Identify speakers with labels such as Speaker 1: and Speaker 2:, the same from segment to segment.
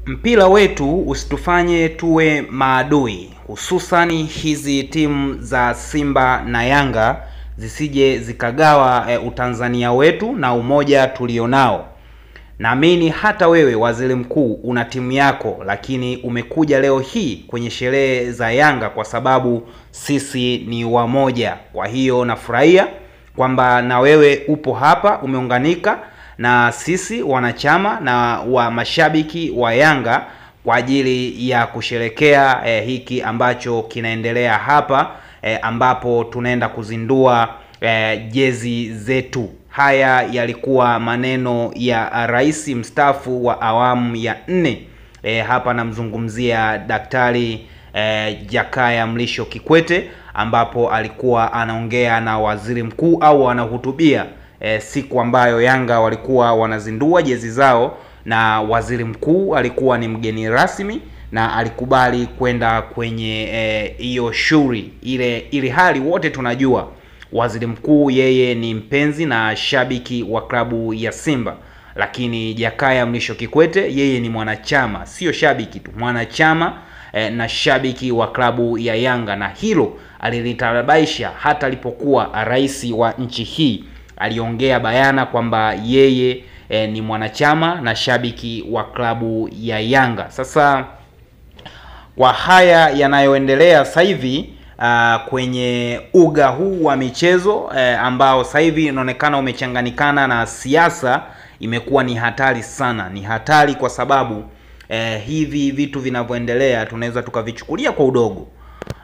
Speaker 1: Mpira wetu usitufanye tuwe maadui, hususani hizi timu za Simba na Yanga zisije zikagawa utanzania wetu na umoja tulionao. Naamini hata wewe waziri mkuu una timu yako, lakini umekuja leo hii kwenye sherehe za Yanga kwa sababu sisi ni wamoja. Kwa hiyo nafurahia kwamba na wewe upo hapa umeunganika na sisi wanachama na wa mashabiki wa Yanga kwa ajili ya kusherekea hiki ambacho kinaendelea hapa, ambapo tunaenda kuzindua jezi zetu. Haya yalikuwa maneno ya rais mstaafu wa awamu ya 4. Hapa namzungumzia Daktari Jakaya Mrisho Kikwete, ambapo alikuwa anaongea na waziri mkuu au anahutubia siku ambayo Yanga walikuwa wanazindua jezi zao, na waziri mkuu alikuwa ni mgeni rasmi na alikubali kwenda kwenye hiyo shughuli ile, ili hali wote tunajua waziri mkuu yeye ni mpenzi na shabiki wa klabu ya Simba, lakini Jakaya Mrisho Kikwete yeye ni mwanachama, sio shabiki tu, mwanachama na shabiki wa klabu ya Yanga, na hilo alilitarabaisha hata alipokuwa rais wa nchi hii. Aliongea bayana kwamba yeye ni mwanachama na shabiki wa klabu ya Yanga. Sasa kwa haya yanayoendelea sasa hivi kwenye uga huu wa michezo ambao sasa hivi inaonekana umechanganikana na siasa, imekuwa ni hatari sana. Ni hatari kwa sababu hivi vitu vinavyoendelea tunaweza tukavichukulia kwa udogo,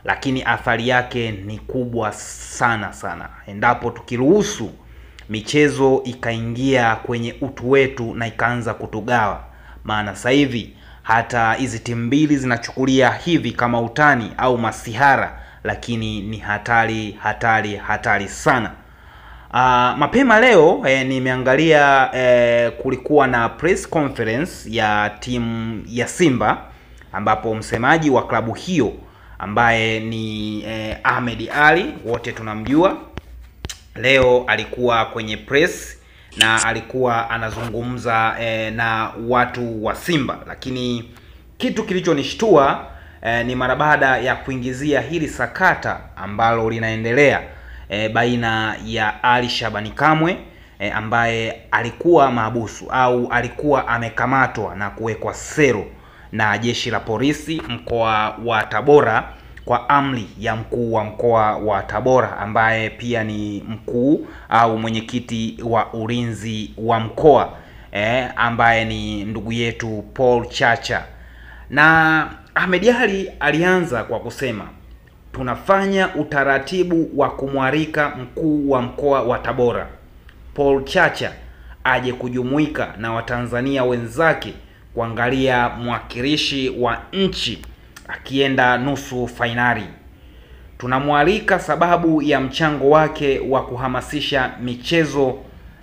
Speaker 1: lakini athari yake ni kubwa sana sana endapo tukiruhusu michezo ikaingia kwenye utu wetu na ikaanza kutugawa. Maana sasa hivi hata hizi timu mbili zinachukulia hivi kama utani au masihara, lakini ni hatari sana. Mapema leo nimeangalia kulikuwa na press conference ya timu ya Simba, ambapo msemaji wa klabu hiyo ambaye ni Ahmed Ali, wote tunamjua, leo alikuwa kwenye press na alikuwa anazungumza na watu wa Simba. Lakini kitu kilichonishtua ni mara baada ya kuingizia hili sakata ambalo linaendelea baina ya Ali Shabani Kamwe ambaye alikuwa mahabusu au alikuwa amekamatwa na kuwekwa sero na jeshi la polisi mkoa wa Tabora kwa amri ya mkuu wa mkoa wa Tabora ambaye pia ni mkuu au mwenyekiti wa ulinzi wa mkoa ambaye ni ndugu yetu Paul Chacha. Na Ahmed Ali alianza kwa kusema tunafanya utaratibu wa kumwalika mkuu wa mkoa wa Tabora Paul Chacha aje kujumuika na Watanzania wenzake kuangalia mwakilishi wa nchi akienda nusu fainali. Tunamwalika sababu ya mchango wake wa kuhamasisha michezo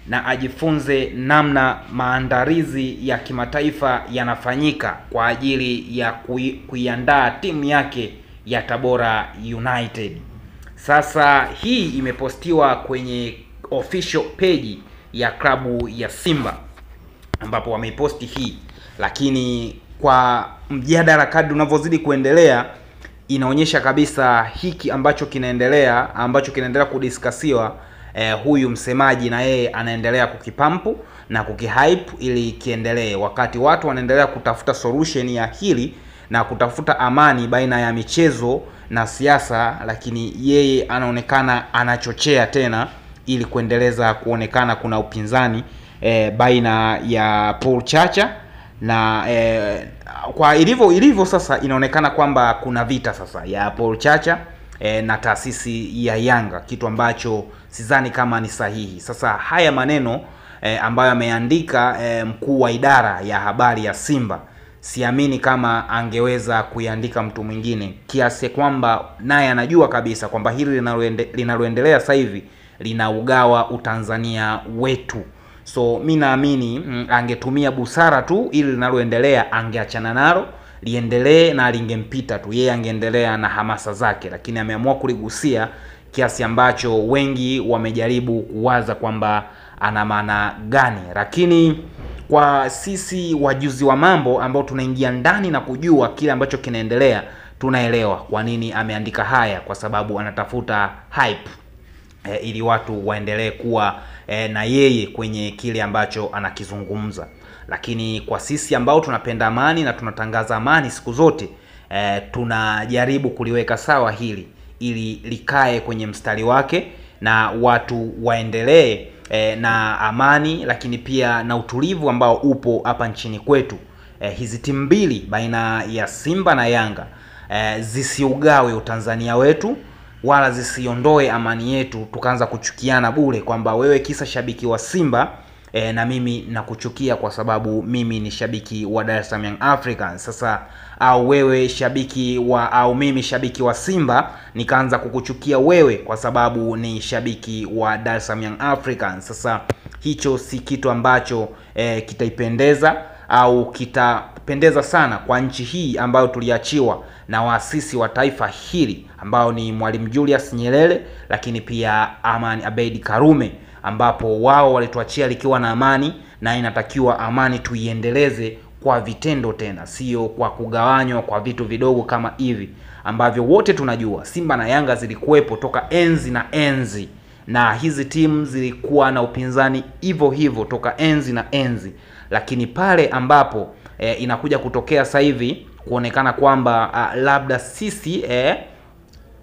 Speaker 1: na ajifunze namna maandalizi ya kimataifa yanafanyika kwa ajili ya kuiandaa timu yake ya Tabora United. Sasa hii imepostiwa kwenye official page ya klabu ya Simba ambapo wameiposti hii, lakini kwa mjadala kadri unavyozidi kuendelea inaonyesha kabisa hiki ambacho kinaendelea kudiskasiwa, huyu msemaji na yeye anaendelea kukipampu na kukihype ili kiendelee, wakati watu wanaendelea kutafuta solution ya hili na kutafuta amani baina ya michezo na siasa, lakini yeye anaonekana anachochea tena ili kuendeleza kuonekana kuna upinzani baina ya Paul Chacha na kwa ilivyo sasa inaonekana kwamba kuna vita sasa ya Paul Chacha na taasisi ya Yanga, kitu ambacho sidhani kama ni sahihi. Sasa haya maneno ambayo ameandika mkuu wa idara ya habari ya Simba, siamini kama angeweza kuiandika mtu mwingine, kiasi kwamba naye anajua kabisa kwamba hili linaloendelea sasa hivi linaugawa utanzania wetu. So mimi naamini angetumia busara tu, ili linaloendelea angeachana nalo liendelee na lingempita tu, yeye angeendelea na hamasa zake, lakini ameamua kuligusia kiasi ambacho wengi wamejaribu kuwaza kwamba ana maana gani. Lakini kwa sisi wajuzi wa mambo ambao tunaingia ndani na kujua kile ambacho kinaendelea, tunaelewa kwa nini ameandika haya, kwa sababu anatafuta hype ili watu waendelee kuwa na yeye kwenye kile ambacho anakizungumza. Lakini kwa sisi ambao tunapenda amani na tunatangaza amani siku zote, tunajaribu kuliweka sawa hili ili likae kwenye mstari wake na watu waendelee na amani, lakini pia na utulivu ambao upo hapa nchini kwetu. Hizi timu mbili baina ya Simba na Yanga zisiugawe Utanzania wetu, wala zisiondoe amani yetu tukaanza kuchukiana bure, kwamba wewe kisa shabiki wa Simba na mimi nakuchukia kwa sababu mimi ni shabiki wa Dar es Salaam Young Africans. Sasa au wewe shabiki wa au mimi shabiki wa Simba nikaanza kukuchukia wewe kwa sababu ni shabiki wa Dar es Salaam Young Africans. Sasa hicho si kitu ambacho kitaipendeza au kitapendeza sana kwa nchi hii ambayo tuliachiwa na waasisi wa taifa hili ambao ni Mwalimu Julius Nyerere, lakini pia Amani Abeid Karume, ambapo wao walituachia likiwa na amani, na inatakiwa amani tuiendeleze kwa vitendo tena, sio kwa kugawanywa kwa vitu vidogo kama hivi ambavyo wote tunajua Simba na Yanga zilikuwepo toka enzi na enzi, na hizi timu zilikuwa na upinzani hivyo hivyo toka enzi na enzi. Lakini pale ambapo inakuja kutokea sasa hivi kuonekana kwamba labda sisi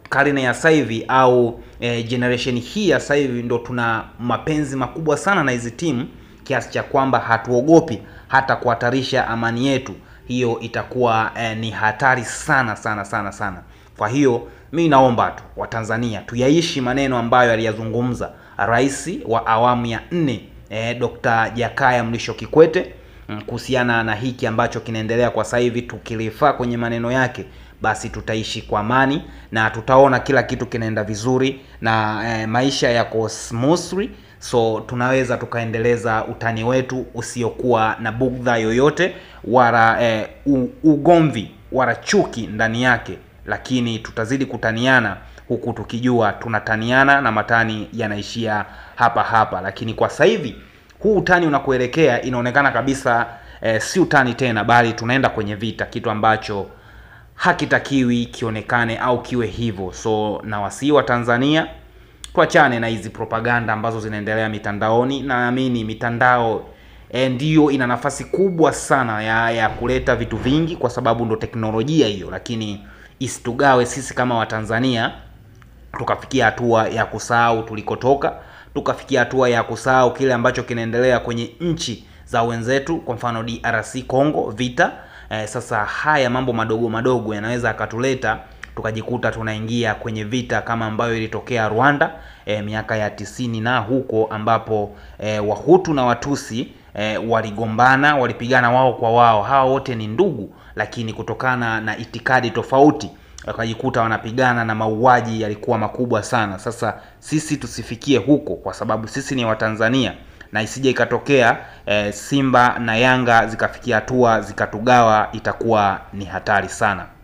Speaker 1: karne ya sasa hivi au generation hii ya sasa hivi ndo tuna mapenzi makubwa sana na hizi timu kiasi cha kwamba hatuogopi hata kuhatarisha amani yetu, hiyo itakuwa ni hatari sana sana sana sana. Kwa hiyo mimi naomba tu Watanzania tuyaishi maneno ambayo aliyazungumza rais wa awamu ya 4 Dr. Jakaya Mrisho Kikwete kuhusiana na hiki ambacho kinaendelea kwa sasa hivi. Tukilifaa kwenye maneno yake, basi tutaishi kwa amani na tutaona kila kitu kinaenda vizuri na maisha yako smoothly, so tunaweza tukaendeleza utani wetu usiokuwa na bugdha yoyote wala ugomvi wala chuki ndani yake, lakini tutazidi kutaniana huku tukijua tunataniana na matani yanaishia hapa hapa. Lakini kwa sasa hivi huu utani unakuelekea inaonekana kabisa si utani tena, bali tunaenda kwenye vita, kitu ambacho hakitakiwi kionekane au kiwe hivyo. So na wasii wa Tanzania tuachane na hizi propaganda ambazo zinaendelea mitandaoni. Naamini mitandao ndio ina nafasi kubwa sana ya kuleta vitu vingi kwa sababu ndo teknolojia hiyo, lakini isitugawe sisi kama Watanzania tukafikia hatua ya kusahau tulikotoka, tukafikia hatua ya kusahau kile ambacho kinaendelea kwenye nchi za wenzetu, kwa mfano DRC Congo vita. Sasa haya mambo madogo madogo yanaweza akatuleta tukajikuta tunaingia kwenye vita kama ambayo ilitokea Rwanda miaka ya 90 na huko, ambapo Wahutu na Watusi waligombana, walipigana wao kwa wao. Hawa wote ni ndugu, lakini kutokana na itikadi tofauti wakajikuta wanapigana na mauaji yalikuwa makubwa sana. Sasa sisi tusifikie huko kwa sababu sisi ni Watanzania, na isije ikatokea Simba na Yanga zikafikia hatua zikatugawa, itakuwa ni hatari sana.